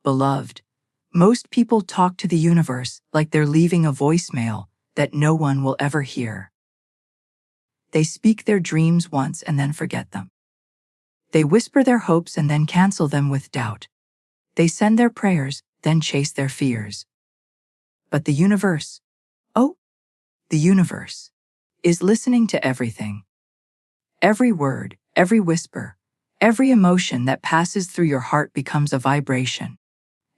Beloved, most people talk to the universe like they're leaving a voicemail that no one will ever hear. They speak their dreams once and then forget them. They whisper their hopes and then cancel them with doubt. They send their prayers, then chase their fears. But the universe, the universe, is listening to everything. Every word, every whisper, every emotion that passes through your heart becomes a vibration,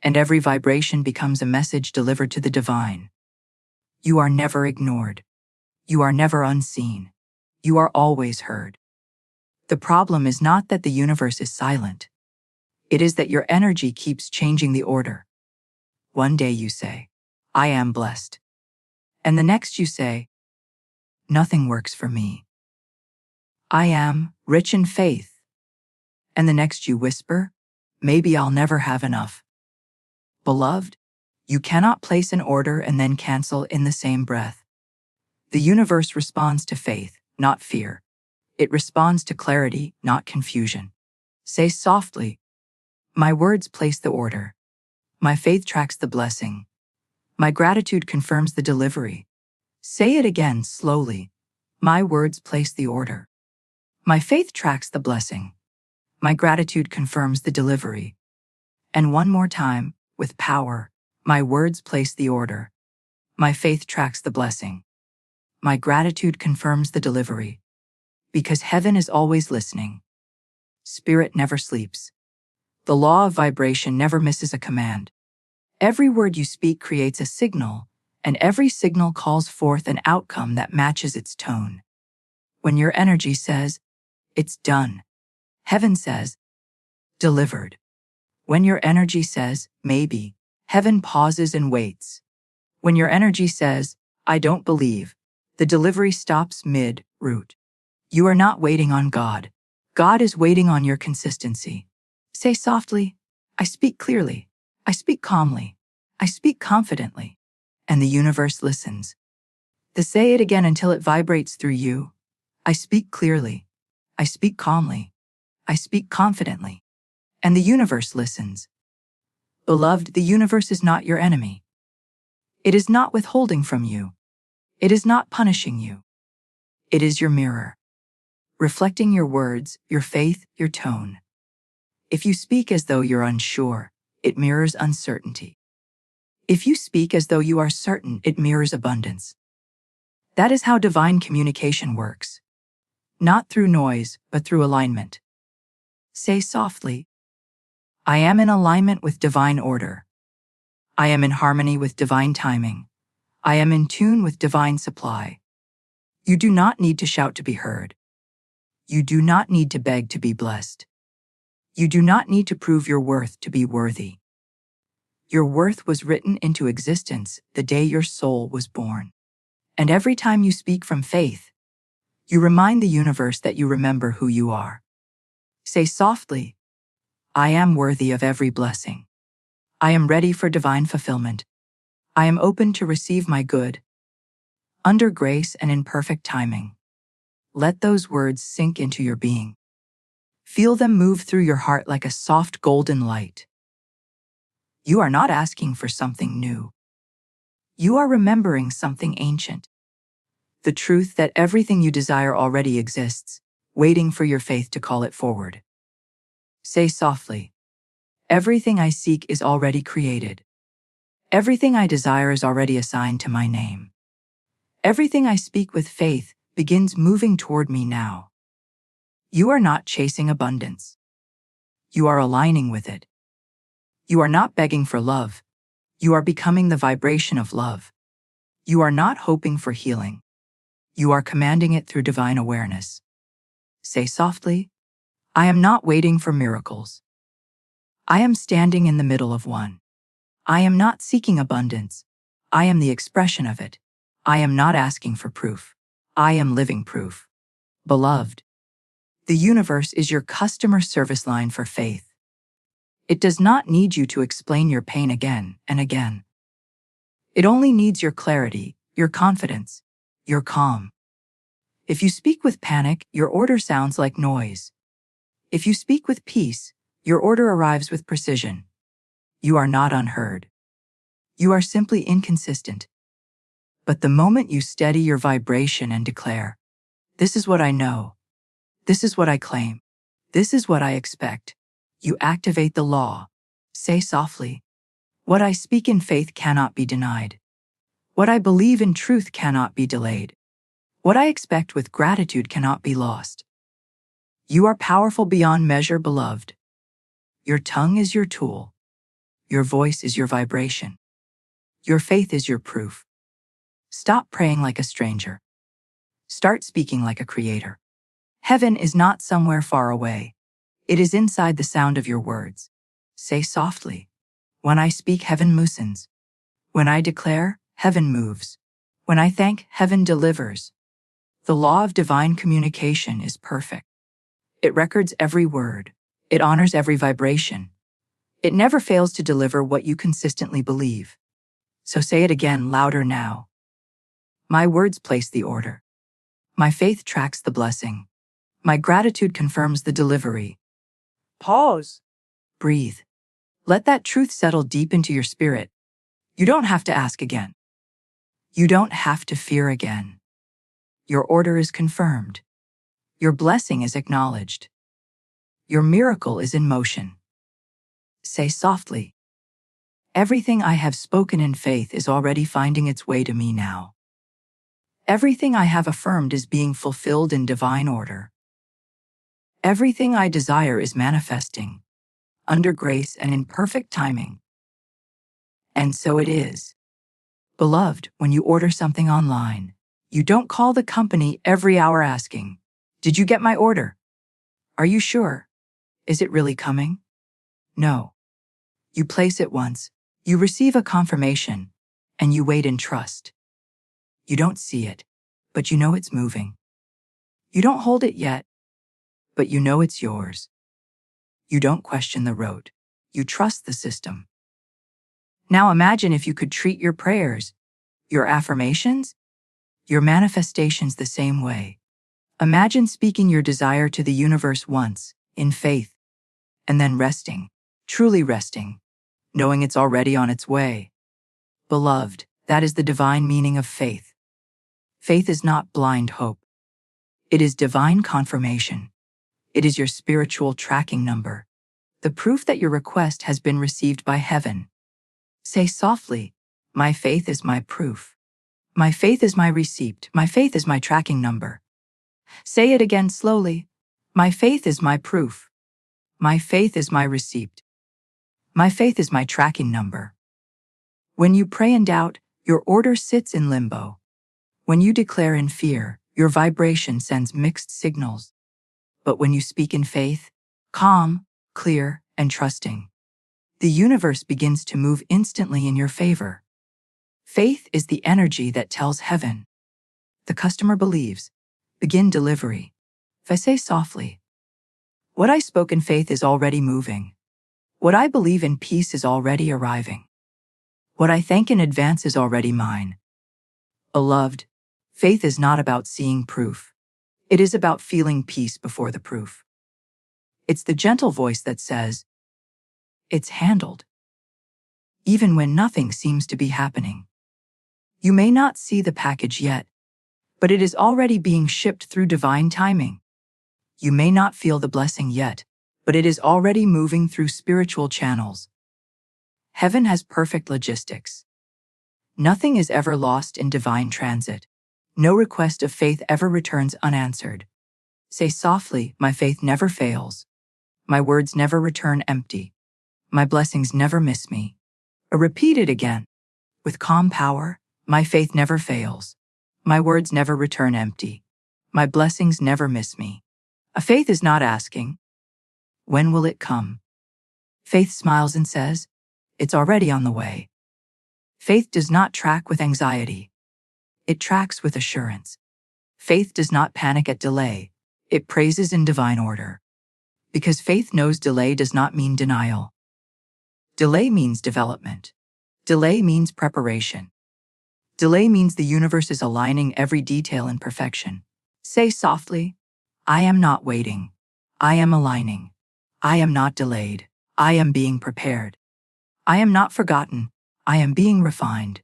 and every vibration becomes a message delivered to the divine. You are never ignored. You are never unseen. You are always heard. The problem is not that the universe is silent. It is that your energy keeps changing the order. One day you say, I am blessed. And the next you say, nothing works for me. I am rich in faith. And the next you whisper, maybe I'll never have enough. Beloved, you cannot place an order and then cancel in the same breath. The universe responds to faith, not fear. It responds to clarity, not confusion. Say softly, my words place the order. My faith tracks the blessing. My gratitude confirms the delivery. Say it again slowly. My words place the order. My faith tracks the blessing. My gratitude confirms the delivery. And one more time, with power, my words place the order. My faith tracks the blessing. My gratitude confirms the delivery. Because heaven is always listening. Spirit never sleeps. The law of vibration never misses a command. Every word you speak creates a signal, and every signal calls forth an outcome that matches its tone. When your energy says, it's done, heaven says, delivered. When your energy says, maybe, heaven pauses and waits. When your energy says, I don't believe, the delivery stops mid-route. You are not waiting on God. God is waiting on your consistency. Say softly, I speak clearly. I speak calmly. I speak confidently. And the universe listens. Say it again until it vibrates through you. I speak clearly. I speak calmly. I speak confidently. And the universe listens. Beloved, the universe is not your enemy. It is not withholding from you. It is not punishing you. It is your mirror, reflecting your words, your faith, your tone. If you speak as though you're unsure, it mirrors uncertainty. If you speak as though you are certain, it mirrors abundance. That is how divine communication works. Not through noise, but through alignment. Say softly, I am in alignment with divine order. I am in harmony with divine timing. I am in tune with divine supply. You do not need to shout to be heard. You do not need to beg to be blessed. You do not need to prove your worth to be worthy. Your worth was written into existence the day your soul was born. And every time you speak from faith, you remind the universe that you remember who you are. Say softly, I am worthy of every blessing. I am ready for divine fulfillment. I am open to receive my good. Under grace and in perfect timing. Let those words sink into your being. Feel them move through your heart like a soft golden light. You are not asking for something new. You are remembering something ancient. The truth that everything you desire already exists, waiting for your faith to call it forward. Say softly, everything I seek is already created. Everything I desire is already assigned to my name. Everything I speak with faith begins moving toward me now. You are not chasing abundance. You are aligning with it. You are not begging for love. You are becoming the vibration of love. You are not hoping for healing. You are commanding it through divine awareness. Say softly, I am not waiting for miracles. I am standing in the middle of one. I am not seeking abundance. I am the expression of it. I am not asking for proof. I am living proof. Beloved, the universe is your customer service line for faith. It does not need you to explain your pain again and again. It only needs your clarity, your confidence, your calm. If you speak with panic, your order sounds like noise. If you speak with peace, your order arrives with precision. You are not unheard. You are simply inconsistent. But the moment you steady your vibration and declare, "This is what I know. This is what I claim. This is what I expect," you activate the law. Say softly, "What I speak in faith cannot be denied. What I believe in truth cannot be delayed. What I expect with gratitude cannot be lost." You are powerful beyond measure, beloved. Your tongue is your tool. Your voice is your vibration. Your faith is your proof. Stop praying like a stranger. Start speaking like a creator. Heaven is not somewhere far away. It is inside the sound of your words. Say softly, "When I speak, heaven loosens. When I declare, heaven moves. When I thank, heaven delivers." The law of divine communication is perfect. It records every word. It honors every vibration. It never fails to deliver what you consistently believe. So say it again, louder now. My words place the order. My faith tracks the blessing. My gratitude confirms the delivery. Pause. Breathe. Let that truth settle deep into your spirit. You don't have to ask again. You don't have to fear again. Your order is confirmed. Your blessing is acknowledged. Your miracle is in motion. Say softly, "Everything I have spoken in faith is already finding its way to me now. Everything I have affirmed is being fulfilled in divine order. Everything I desire is manifesting, under grace and in perfect timing." And so it is. Beloved, when you order something online, you don't call the company every hour asking, "Did you get my order? Are you sure? Is it really coming?" No. You place it once, you receive a confirmation, and you wait in trust. You don't see it, but you know it's moving. You don't hold it yet, but you know it's yours. You don't question the road. You trust the system. Now imagine if you could treat your prayers, your affirmations, your manifestations the same way. Imagine speaking your desire to the universe once, in faith, and then resting, truly resting, knowing it's already on its way. Beloved, that is the divine meaning of faith. Faith is not blind hope. It is divine confirmation. It is your spiritual tracking number, the proof that your request has been received by heaven. Say softly, "My faith is my proof. My faith is my receipt. My faith is my tracking number." Say it again slowly. "My faith is my proof. My faith is my receipt. My faith is my tracking number." When you pray in doubt, your order sits in limbo. When you declare in fear, your vibration sends mixed signals. But when you speak in faith, calm, clear, and trusting, the universe begins to move instantly in your favor. Faith is the energy that tells heaven, "The customer believes. Begin delivery." If I say softly, "What I spoke in faith is already moving. What I believe in peace is already arriving. What I thank in advance is already mine." Beloved, faith is not about seeing proof. It is about feeling peace before the proof. It's the gentle voice that says, "It's handled," even when nothing seems to be happening. You may not see the package yet, but it is already being shipped through divine timing. You may not feel the blessing yet, but it is already moving through spiritual channels. Heaven has perfect logistics. Nothing is ever lost in divine transit. No request of faith ever returns unanswered. Say softly, "My faith never fails. My words never return empty. My blessings never miss me." Repeat it again. With calm power, "My faith never fails. My words never return empty. My blessings never miss me." A faith is not asking, "When will it come?" Faith smiles and says, "It's already on the way." Faith does not track with anxiety. It tracks with assurance. Faith does not panic at delay. It praises in divine order. Because faith knows delay does not mean denial. Delay means development. Delay means preparation. Delay means the universe is aligning every detail in perfection. Say softly, "I am not waiting. I am aligning. I am not delayed. I am being prepared. I am not forgotten. I am being refined.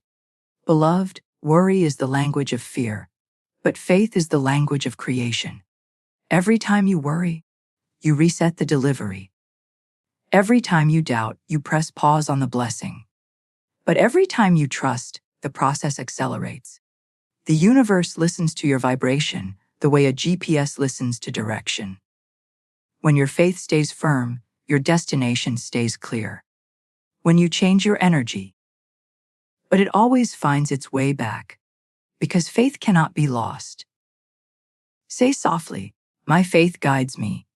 Beloved, worry is the language of fear, but faith is the language of creation. Every time you worry, you reset the delivery. Every time you doubt, you press pause on the blessing. But every time you trust, the process accelerates. The universe listens to your vibration the way a GPS listens to direction. When your faith stays firm, your destination stays clear. When you change your energy, but it always finds its way back, because faith cannot be lost. Say softly, my faith guides me.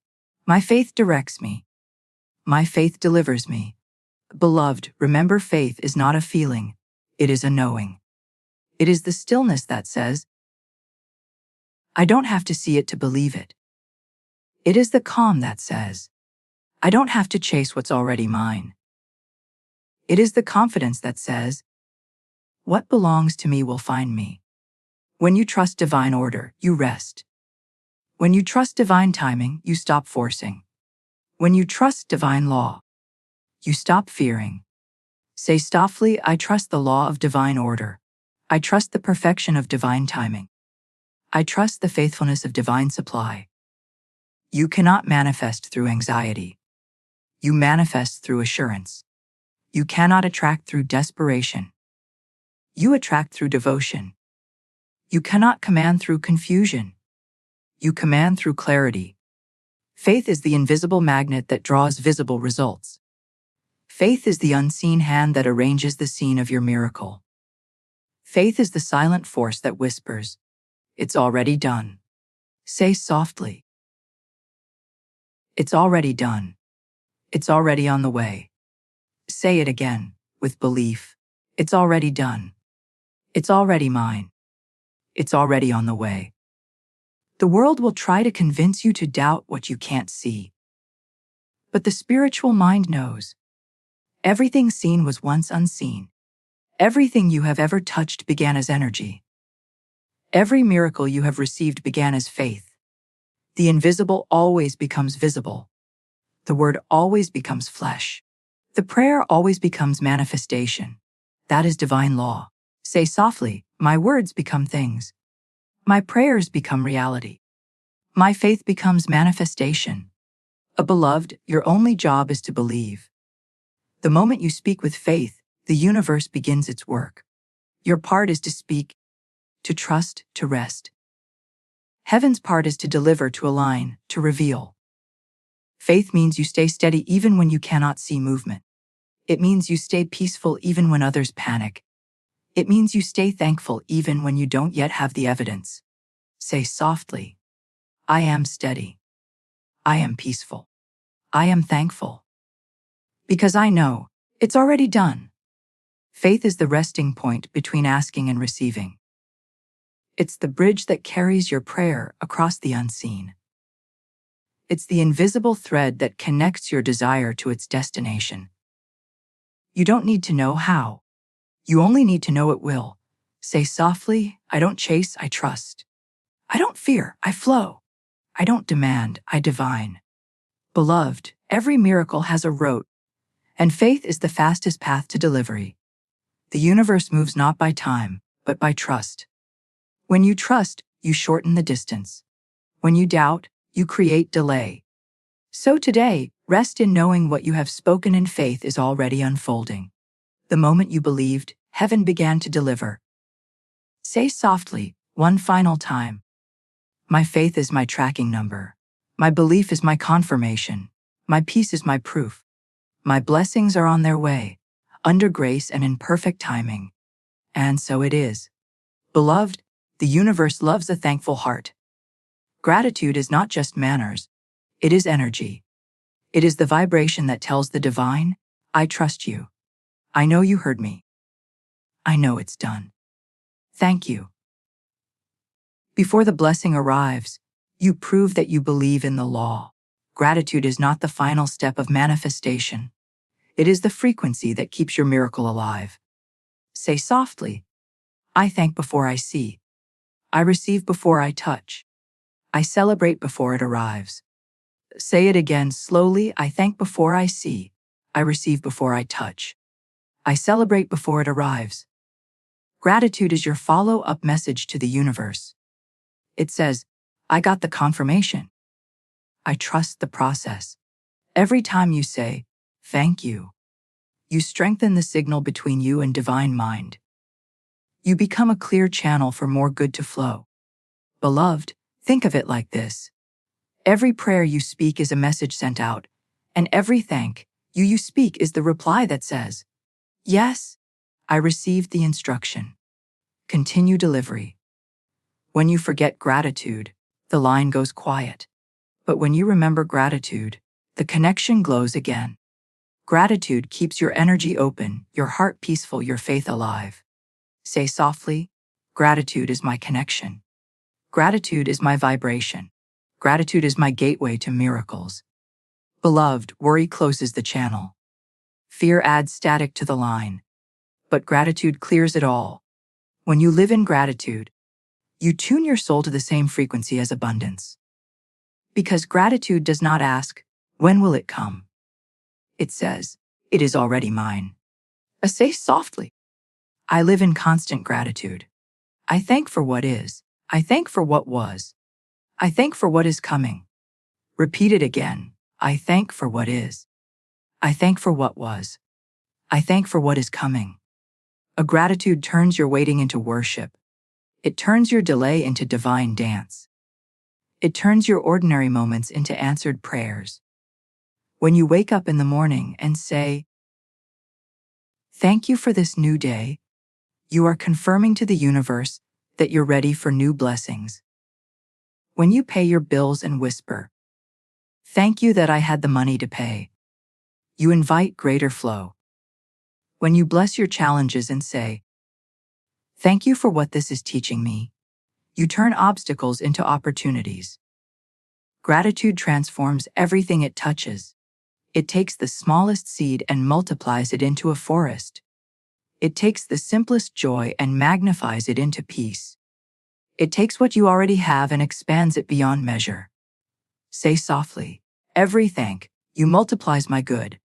My faith directs me. My faith delivers me. Beloved, remember, faith is not a feeling, it is a knowing. It is the stillness that says, I don't have to see it to believe it. It is the calm that says, I don't have to chase what's already mine. It is the confidence that says, what belongs to me will find me. When you trust divine order, you rest. When you trust divine timing, you stop forcing. When you trust divine law, you stop fearing. Say softly, I trust the law of divine order. I trust the perfection of divine timing. I trust the faithfulness of divine supply. You cannot manifest through anxiety. You manifest through assurance. You cannot attract through desperation. You attract through devotion. You cannot command through confusion. You command through clarity. Faith is the invisible magnet that draws visible results. Faith is the unseen hand that arranges the scene of your miracle. Faith is the silent force that whispers, it's already done. Say softly, it's already done. It's already on the way. Say it again, with belief. It's already done. It's already mine. It's already on the way. The world will try to convince you to doubt what you can't see. But the spiritual mind knows. Everything seen was once unseen. Everything you have ever touched began as energy. Every miracle you have received began as faith. The invisible always becomes visible. The word always becomes flesh. The prayer always becomes manifestation. That is divine law. Say softly, my words become things. My prayers become reality. My faith becomes manifestation. Beloved, your only job is to believe. The moment you speak with faith, the universe begins its work. Your part is to speak, to trust, to rest. Heaven's part is to deliver, to align, to reveal. Faith means you stay steady even when you cannot see movement. It means you stay peaceful even when others panic. It means you stay thankful even when you don't yet have the evidence. Say softly, I am steady. I am peaceful. I am thankful. Because I know, it's already done. Faith is the resting point between asking and receiving. It's the bridge that carries your prayer across the unseen. It's the invisible thread that connects your desire to its destination. You don't need to know how. You only need to know it will. Say softly, I don't chase, I trust. I don't fear, I flow. I don't demand, I divine. Beloved, every miracle has a route, and faith is the fastest path to delivery. The universe moves not by time, but by trust. When you trust, you shorten the distance. When you doubt, you create delay. So today, rest in knowing what you have spoken in faith is already unfolding. The moment you believed, heaven began to deliver. Say softly, one final time. My faith is my tracking number. My belief is my confirmation. My peace is my proof. My blessings are on their way, under grace and in perfect timing. And so it is. Beloved, the universe loves a thankful heart. Gratitude is not just manners. It is energy. It is the vibration that tells the divine, I trust you. I know you heard me. I know it's done. Thank you. Before the blessing arrives, you prove that you believe in the law. Gratitude is not the final step of manifestation. It is the frequency that keeps your miracle alive. Say softly, I thank before I see. I receive before I touch. I celebrate before it arrives. Say it again slowly, I thank before I see. I receive before I touch. I celebrate before it arrives. Gratitude is your follow-up message to the universe. It says, I got the confirmation. I trust the process. Every time you say, thank you, you strengthen the signal between you and divine mind. You become a clear channel for more good to flow. Beloved, think of it like this. Every prayer you speak is a message sent out, and every thank you speak is the reply that says, yes, I received the instruction. Continue delivery. When you forget gratitude, the line goes quiet. But when you remember gratitude, the connection glows again. Gratitude keeps your energy open, your heart peaceful, your faith alive. Say softly, gratitude is my connection. Gratitude is my vibration. Gratitude is my gateway to miracles. Beloved, worry closes the channel. Fear adds static to the line. But gratitude clears it all. When you live in gratitude, you tune your soul to the same frequency as abundance. Because gratitude does not ask, when will it come? It says, it is already mine. Say softly, I live in constant gratitude. I thank for what is. I thank for what was. I thank for what is coming. Repeat it again. I thank for what is. I thank for what was. I thank for what is coming. A gratitude turns your waiting into worship. It turns your delay into divine dance. It turns your ordinary moments into answered prayers. When you wake up in the morning and say, thank you for this new day, you are confirming to the universe that you're ready for new blessings. When you pay your bills and whisper, thank you that I had the money to pay, you invite greater flow. When you bless your challenges and say, thank you for what this is teaching me, you turn obstacles into opportunities. Gratitude transforms everything it touches. It takes the smallest seed and multiplies it into a forest. It takes the simplest joy and magnifies it into peace. It takes what you already have and expands it beyond measure. Say softly, every thank you multiplies my good.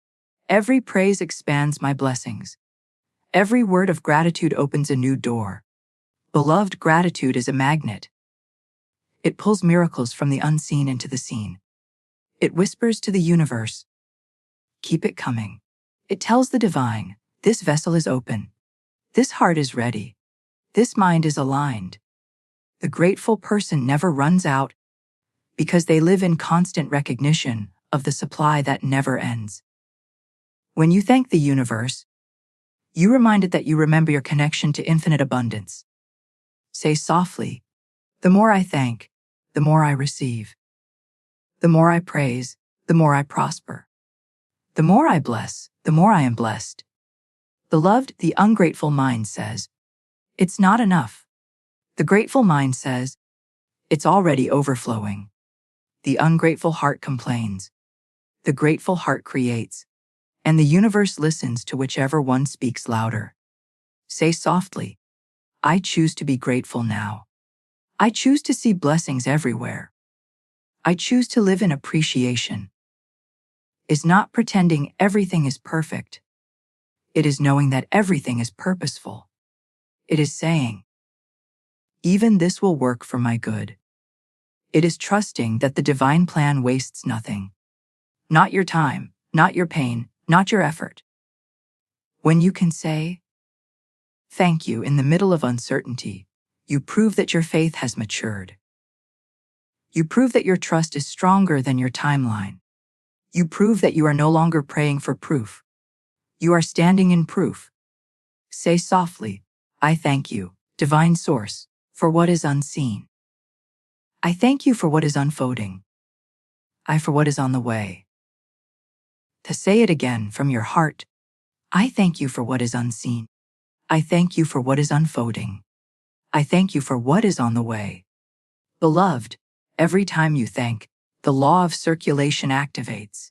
Every praise expands my blessings. Every word of gratitude opens a new door. Beloved, gratitude is a magnet. It pulls miracles from the unseen into the seen. It whispers to the universe, keep it coming. It tells the divine, this vessel is open. This heart is ready. This mind is aligned. The grateful person never runs out because they live in constant recognition of the supply that never ends. When you thank the universe, you remind it that you remember your connection to infinite abundance. Say softly, the more I thank, the more I receive. The more I praise, the more I prosper. The more I bless, the more I am blessed. Beloved, the ungrateful mind says, it's not enough. The grateful mind says, it's already overflowing. The ungrateful heart complains. The grateful heart creates. And the universe listens to whichever one speaks louder. Say softly, I choose to be grateful now. I choose to see blessings everywhere. I choose to live in appreciation. Is not pretending everything is perfect. It is knowing that everything is purposeful. It is saying, even this will work for my good. It is trusting that the divine plan wastes nothing. Not your time, not your pain, not your effort. When you can say, thank you in the middle of uncertainty, you prove that your faith has matured. You prove that your trust is stronger than your timeline. You prove that you are no longer praying for proof. You are standing in proof. Say softly, I thank you, divine source, for what is unseen. I thank you for what is unfolding. I for what is on the way. To say it again from your heart, I thank you for what is unseen. I thank you for what is unfolding. I thank you for what is on the way. Beloved, every time you thank, the law of circulation activates.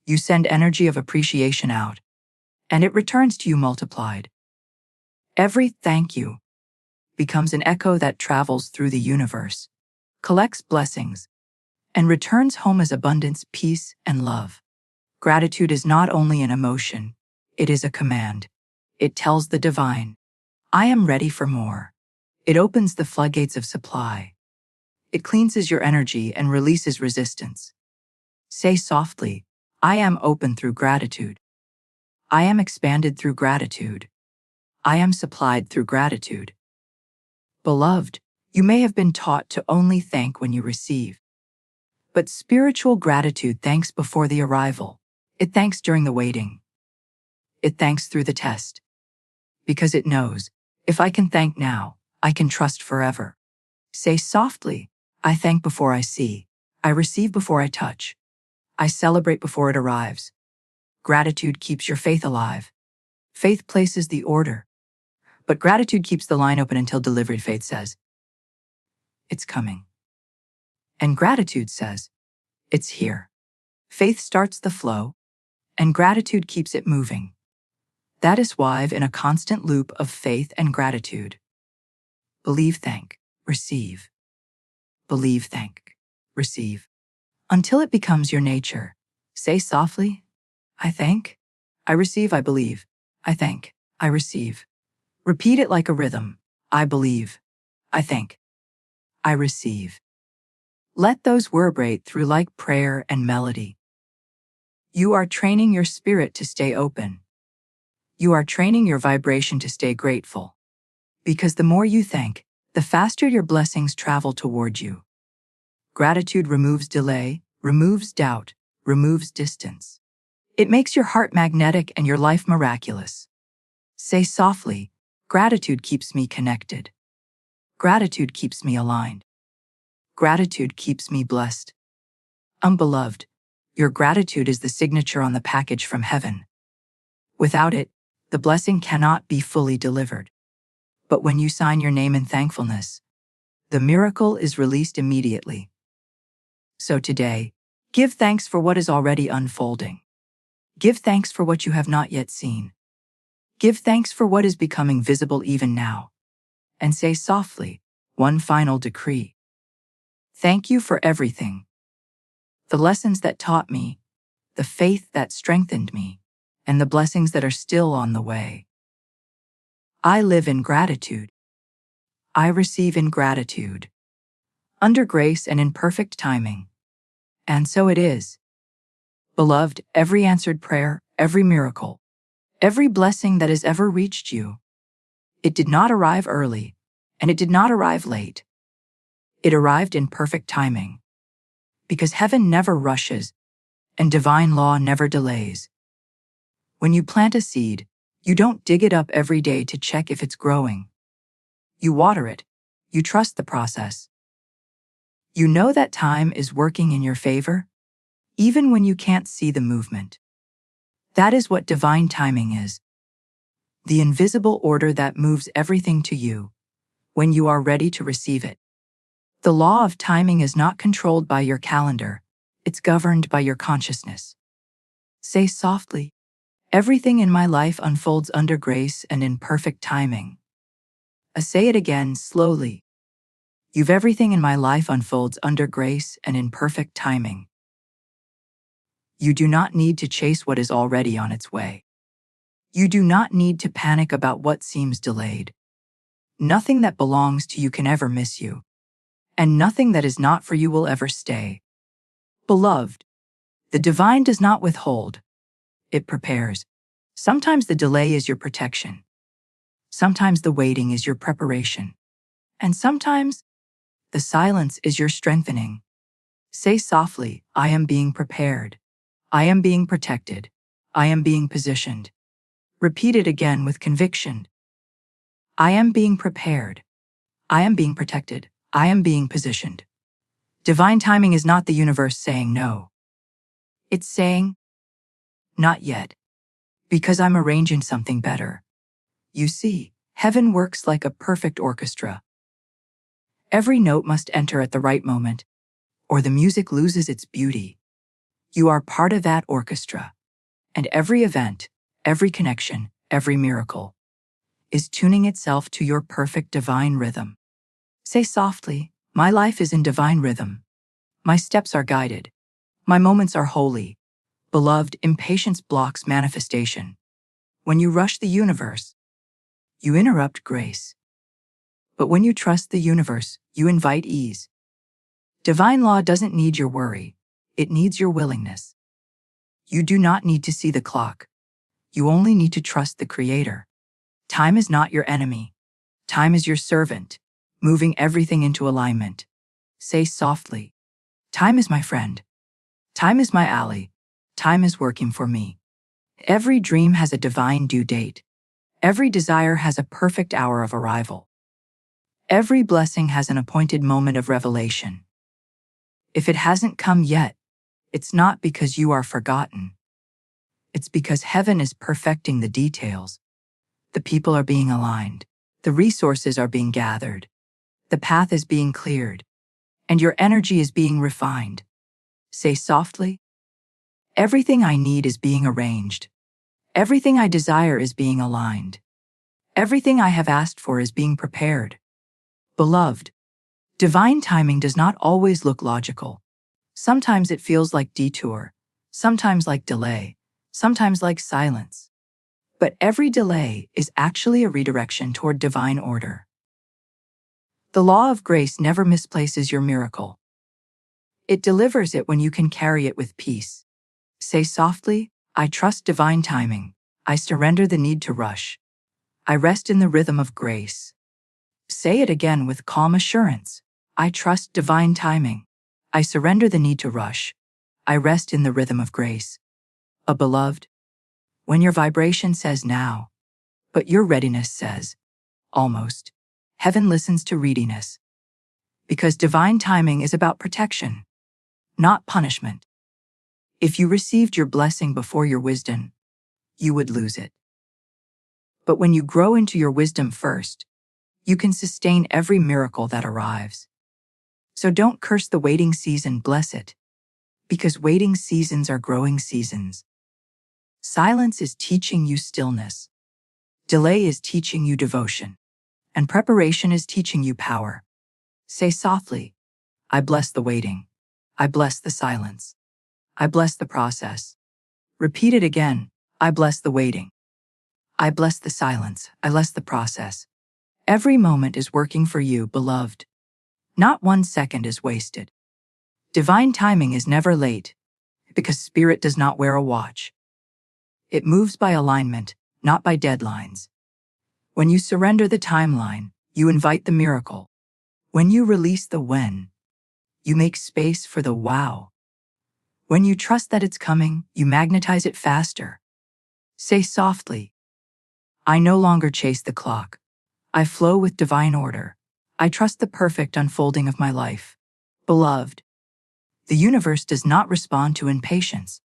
You send energy of appreciation out, and it returns to you multiplied. Every thank you becomes an echo that travels through the universe, collects blessings, and returns home as abundance, peace, and love. Gratitude is not only an emotion, it is a command. It tells the divine, I am ready for more. It opens the floodgates of supply. It cleanses your energy and releases resistance. Say softly, I am open through gratitude. I am expanded through gratitude. I am supplied through gratitude. Beloved, you may have been taught to only thank when you receive. But spiritual gratitude thanks before the arrival. It thanks during the waiting. It thanks through the test. Because it knows, if I can thank now, I can trust forever. Say softly, I thank before I see. I receive before I touch. I celebrate before it arrives. Gratitude keeps your faith alive. Faith places the order. But gratitude keeps the line open until delivery. Faith says, it's coming. And gratitude says, it's here. Faith starts the flow, and gratitude keeps it moving. That is why in a constant loop of faith and gratitude. Believe, thank, receive. Believe, thank, receive. Until it becomes your nature. Say softly, I thank, I receive, I believe. I thank, I receive. Repeat it like a rhythm. I believe, I thank, I receive. Let those reverberate through like prayer and melody. You are training your spirit to stay open. You are training your vibration to stay grateful. Because the more you thank, the faster your blessings travel toward you. Gratitude removes delay, removes doubt, removes distance. It makes your heart magnetic and your life miraculous. Say softly, gratitude keeps me connected. Gratitude keeps me aligned. Gratitude keeps me blessed. Beloved, your gratitude is the signature on the package from heaven. Without it, the blessing cannot be fully delivered. But when you sign your name in thankfulness, the miracle is released immediately. So today, give thanks for what is already unfolding. Give thanks for what you have not yet seen. Give thanks for what is becoming visible even now. And say softly, one final decree. Thank you for everything. The lessons that taught me, the faith that strengthened me, and the blessings that are still on the way. I live in gratitude. I receive in gratitude. Under grace and in perfect timing. And so it is. Beloved, every answered prayer, every miracle, every blessing that has ever reached you, it did not arrive early, and it did not arrive late. It arrived in perfect timing. Because heaven never rushes, and divine law never delays. When you plant a seed, you don't dig it up every day to check if it's growing. You water it. You trust the process. You know that time is working in your favor, even when you can't see the movement. That is what divine timing is. The invisible order that moves everything to you, when you are ready to receive it. The law of timing is not controlled by your calendar, it's governed by your consciousness. Say softly, everything in my life unfolds under grace and in perfect timing. Say it again slowly. Everything in my life unfolds under grace and in perfect timing. You do not need to chase what is already on its way. You do not need to panic about what seems delayed. Nothing that belongs to you can ever miss you. And nothing that is not for you will ever stay. Beloved, the divine does not withhold. It prepares. Sometimes the delay is your protection. Sometimes the waiting is your preparation. And sometimes the silence is your strengthening. Say softly, I am being prepared. I am being protected. I am being positioned. Repeat it again with conviction. I am being prepared. I am being protected. I am being positioned. Divine timing is not the universe saying no. It's saying, not yet, because I'm arranging something better. You see, heaven works like a perfect orchestra. Every note must enter at the right moment, or the music loses its beauty. You are part of that orchestra, and every event, every connection, every miracle is tuning itself to your perfect divine rhythm. Say softly, my life is in divine rhythm. My steps are guided. My moments are holy. Beloved, impatience blocks manifestation. When you rush the universe, you interrupt grace. But when you trust the universe, you invite ease. Divine law doesn't need your worry. It needs your willingness. You do not need to see the clock. You only need to trust the Creator. Time is not your enemy. Time is your servant, moving everything into alignment. Say softly, time is my friend. Time is my ally. Time is working for me. Every dream has a divine due date. Every desire has a perfect hour of arrival. Every blessing has an appointed moment of revelation. If it hasn't come yet, it's not because you are forgotten. It's because heaven is perfecting the details. The people are being aligned. The resources are being gathered. The path is being cleared. And your energy is being refined. Say softly, everything I need is being arranged. Everything I desire is being aligned. Everything I have asked for is being prepared. Beloved, divine timing does not always look logical. Sometimes it feels like detour, sometimes like delay, sometimes like silence. But every delay is actually a redirection toward divine order. The law of grace never misplaces your miracle. It delivers it when you can carry it with peace. Say softly, I trust divine timing. I surrender the need to rush. I rest in the rhythm of grace. Say it again with calm assurance. I trust divine timing. I surrender the need to rush. I rest in the rhythm of grace. Beloved, when your vibration says now, but your readiness says almost, heaven listens to readiness. Because divine timing is about protection, not punishment. If you received your blessing before your wisdom, you would lose it. But when you grow into your wisdom first, you can sustain every miracle that arrives. So don't curse the waiting season, bless it. Because waiting seasons are growing seasons. Silence is teaching you stillness. Delay is teaching you devotion. And preparation is teaching you power. Say softly, I bless the waiting. I bless the silence. I bless the process. Repeat it again. I bless the waiting. I bless the silence. I bless the process. Every moment is working for you, beloved. Not 1 second is wasted. Divine timing is never late, because spirit does not wear a watch. It moves by alignment, not by deadlines. When you surrender the timeline, you invite the miracle. When you release the when, you make space for the wow. When you trust that it's coming, you magnetize it faster. Say softly, I no longer chase the clock. I flow with divine order. I trust the perfect unfolding of my life. Beloved, the universe does not respond to impatience.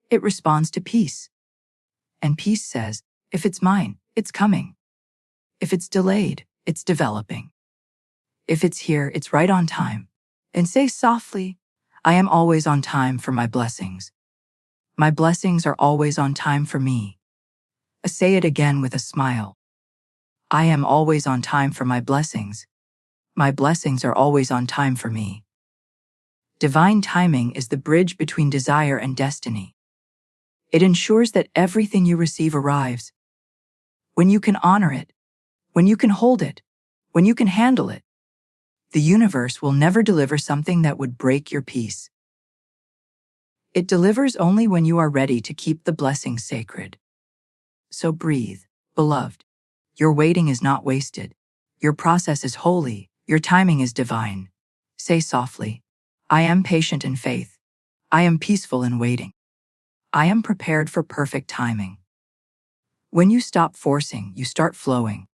It responds to peace. And peace says, if it's mine, it's coming. If it's delayed, it's developing. If it's here, it's right on time. And say softly, I am always on time for my blessings. My blessings are always on time for me. Say it again with a smile. I am always on time for my blessings. My blessings are always on time for me. Divine timing is the bridge between desire and destiny. It ensures that everything you receive arrives. When you can honor it, when you can hold it, when you can handle it, the universe will never deliver something that would break your peace. It delivers only when you are ready to keep the blessing sacred. So breathe, beloved. Your waiting is not wasted. Your process is holy. Your timing is divine. Say softly, I am patient in faith. I am peaceful in waiting. I am prepared for perfect timing. When you stop forcing, you start flowing.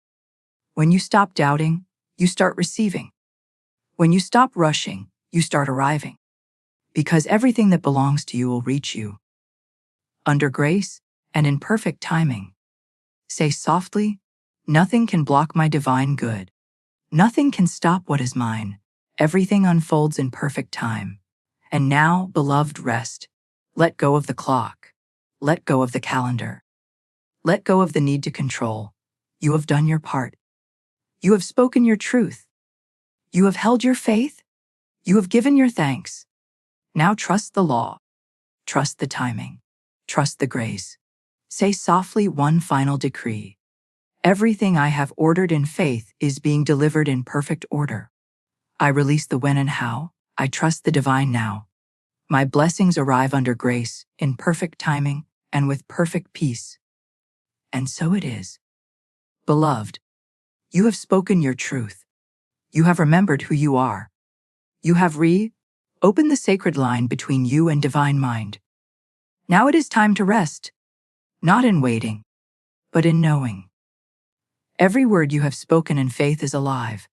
When you stop doubting, you start receiving. When you stop rushing, you start arriving. Because everything that belongs to you will reach you. Under grace and in perfect timing. Say softly, nothing can block my divine good. Nothing can stop what is mine. Everything unfolds in perfect time. And now, beloved, rest. Let go of the clock. Let go of the calendar. Let go of the need to control. You have done your part. You have spoken your truth. You have held your faith. You have given your thanks. Now trust the law. Trust the timing. Trust the grace. Say softly one final decree. Everything I have ordered in faith is being delivered in perfect order. I release the when and how. I trust the divine now. My blessings arrive under grace, in perfect timing, and with perfect peace. And so it is. Beloved, you have spoken your truth. You have remembered who you are. You have opened the sacred line between you and divine mind. Now it is time to rest, not in waiting, but in knowing. Every word you have spoken in faith is alive.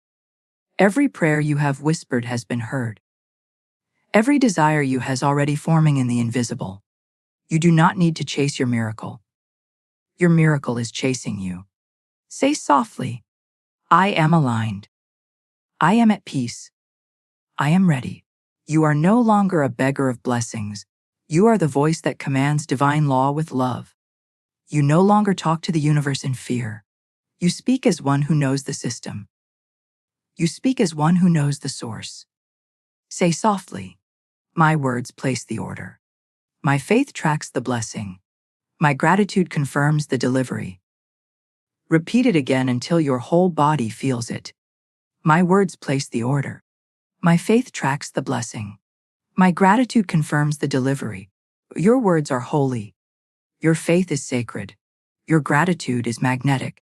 Every prayer you have whispered has been heard. Every desire you has already forming in the invisible. You do not need to chase your miracle. Your miracle is chasing you. Say softly, I am aligned. I am at peace. I am ready. You are no longer a beggar of blessings. You are the voice that commands divine law with love. You no longer talk to the universe in fear. You speak as one who knows the system. You speak as one who knows the source. Say softly, my words place the order. My faith tracks the blessing. My gratitude confirms the delivery. Repeat it again until your whole body feels it. My words place the order. My faith tracks the blessing. My gratitude confirms the delivery. Your words are holy. Your faith is sacred. Your gratitude is magnetic.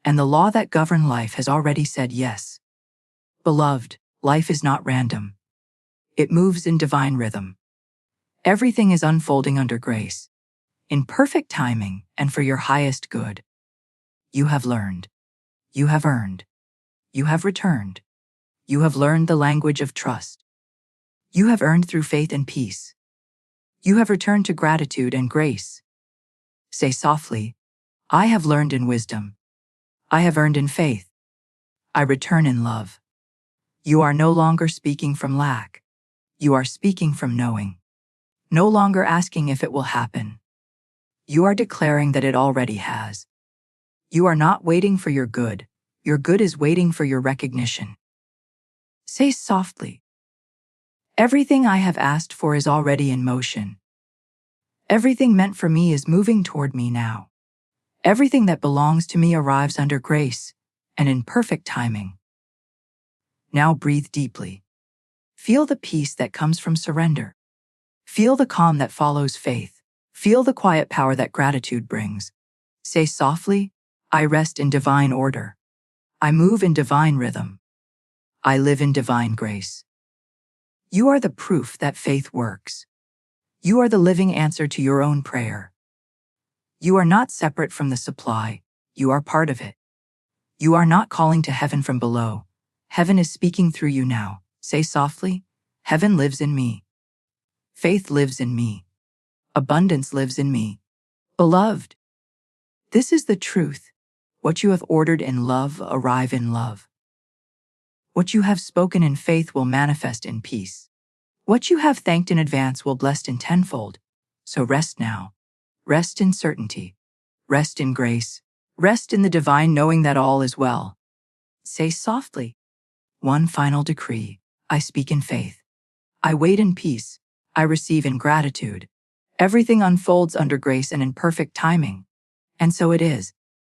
And the law that governs life has already said yes. Beloved, life is not random. It moves in divine rhythm. Everything is unfolding under grace, in perfect timing and for your highest good. You have learned. You have earned. You have returned. You have learned the language of trust. You have earned through faith and peace. You have returned to gratitude and grace. Say softly, I have learned in wisdom. I have earned in faith. I return in love. You are no longer speaking from lack. You are speaking from knowing. No longer asking if it will happen. You are declaring that it already has. You are not waiting for your good. Your good is waiting for your recognition. Say softly, everything I have asked for is already in motion. Everything meant for me is moving toward me now. Everything that belongs to me arrives under grace and in perfect timing. Now breathe deeply. Feel the peace that comes from surrender. Feel the calm that follows faith. Feel the quiet power that gratitude brings. Say softly, I rest in divine order. I move in divine rhythm. I live in divine grace. You are the proof that faith works. You are the living answer to your own prayer. You are not separate from the supply. You are part of it. You are not calling to heaven from below. Heaven is speaking through you now. Say softly, heaven lives in me. Faith lives in me. Abundance lives in me. Beloved, this is the truth. What you have ordered in love arrive in love. What you have spoken in faith will manifest in peace. What you have thanked in advance will blessed in tenfold. So rest now. Rest in certainty. Rest in grace. Rest in the divine knowing that all is well. Say softly, one final decree. I speak in faith. I wait in peace. I receive in gratitude. Everything unfolds under grace and in perfect timing. And so it is.